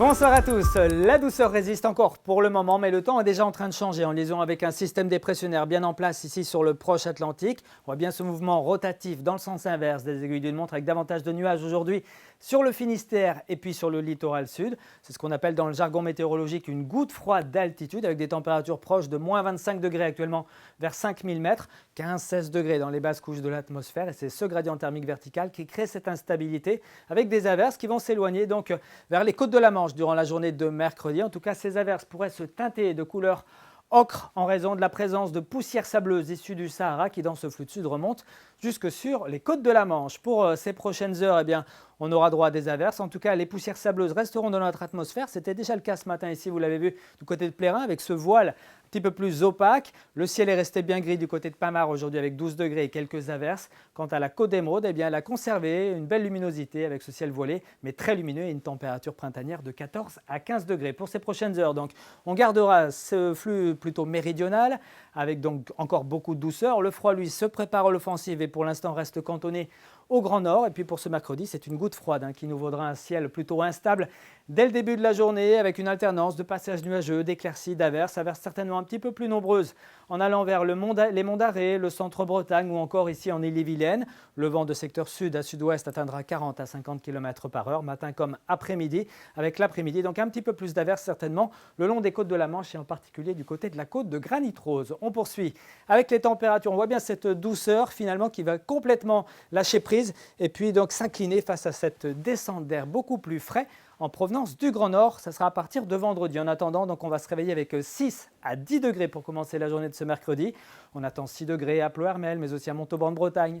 Bonsoir à tous. La douceur résiste encore pour le moment, mais le temps est déjà en train de changer en liaison avec un système dépressionnaire bien en place ici sur le proche Atlantique. On voit bien ce mouvement rotatif dans le sens inverse des aiguilles d'une montre avec davantage de nuages aujourd'hui sur le Finistère et puis sur le littoral sud. C'est ce qu'on appelle dans le jargon météorologique une goutte froide d'altitude avec des températures proches de moins 25 degrés actuellement vers 5000 mètres, 15-16 degrés dans les basses couches de l'atmosphère. Et c'est ce gradient thermique vertical qui crée cette instabilité avec des averses qui vont s'éloigner donc vers les côtes de la Manche durant la journée de mercredi. En tout cas, ces averses pourraient se teinter de couleur ocre en raison de la présence de poussière sableuse issue du Sahara qui, dans ce flux de sud, remonte jusque sur les côtes de la Manche. Pour ces prochaines heures, on aura droit à des averses. En tout cas, les poussières sableuses resteront dans notre atmosphère. C'était déjà le cas ce matin ici, vous l'avez vu, du côté de Plérin avec ce voile un petit peu plus opaque. Le ciel est resté bien gris du côté de Pamar aujourd'hui avec 12 degrés et quelques averses. Quant à la côte d'Émeraude, elle a conservé une belle luminosité avec ce ciel voilé, mais très lumineux et une température printanière de 14 à 15 degrés. Pour ces prochaines heures, donc, on gardera ce flux plutôt méridional avec donc encore beaucoup de douceur. Le froid, lui, se prépare à l'offensive et pour l'instant reste cantonné au Grand Nord. Et puis pour ce mercredi, c'est une goutte froide qui nous vaudra un ciel plutôt instable dès le début de la journée avec une alternance de passages nuageux, d'éclaircies, d'averses, averses certainement un petit peu plus nombreuses en allant vers les monts d'Arrée, le centre-Bretagne ou encore ici en Ille-et-Vilaine. Le vent de secteur sud à sud-ouest atteindra 40 à 50 km/h, matin comme après-midi, avec l'après-midi donc un petit peu plus d'averses certainement le long des côtes de la Manche et en particulier du côté de la côte de Granit-Rose. On poursuit avec les températures. On voit bien cette douceur finalement qui va complètement lâcher prise et puis donc s'incliner face à cette descente d'air beaucoup plus frais en provenance du Grand Nord. Ça sera à partir de vendredi. En attendant, donc, on va se réveiller avec 6 à 10 degrés pour commencer la journée de ce mercredi. On attend 6 degrés à Ploërmel, mais aussi à Montauban-de-Bretagne.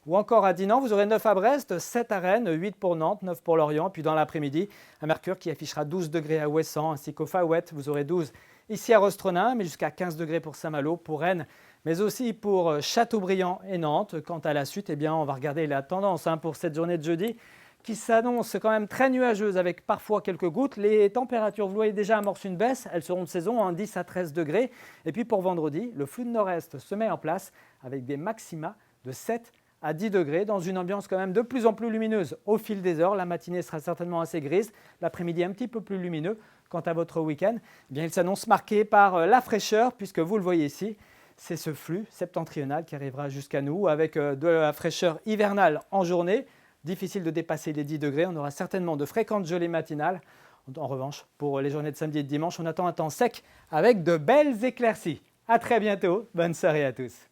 Ou encore à Dinan, vous aurez 9 à Brest, 7 à Rennes, 8 pour Nantes, 9 pour Lorient. Puis dans l'après-midi, un mercure qui affichera 12 degrés à Ouessant ainsi qu'au Faouët. Vous aurez 12 ici à Rostronin, mais jusqu'à 15 degrés pour Saint-Malo, pour Rennes, mais aussi pour Châteaubriand et Nantes. Quant à la suite, on va regarder la tendance pour cette journée de jeudi qui s'annonce quand même très nuageuse avec parfois quelques gouttes. Les températures, vous voyez déjà, amorcent une baisse. Elles seront de saison, 10 à 13 degrés. Et puis pour vendredi, le flux de nord-est se met en place avec des maxima de 7 à 10 degrés dans une ambiance quand même de plus en plus lumineuse au fil des heures. La matinée sera certainement assez grise, l'après-midi un petit peu plus lumineux. Quant à votre week-end, il s'annonce marqué par la fraîcheur puisque vous le voyez ici, c'est ce flux septentrional qui arrivera jusqu'à nous avec de la fraîcheur hivernale en journée. Difficile de dépasser les 10 degrés, on aura certainement de fréquentes gelées matinales. En revanche, pour les journées de samedi et de dimanche, on attend un temps sec avec de belles éclaircies. À très bientôt, bonne soirée à tous.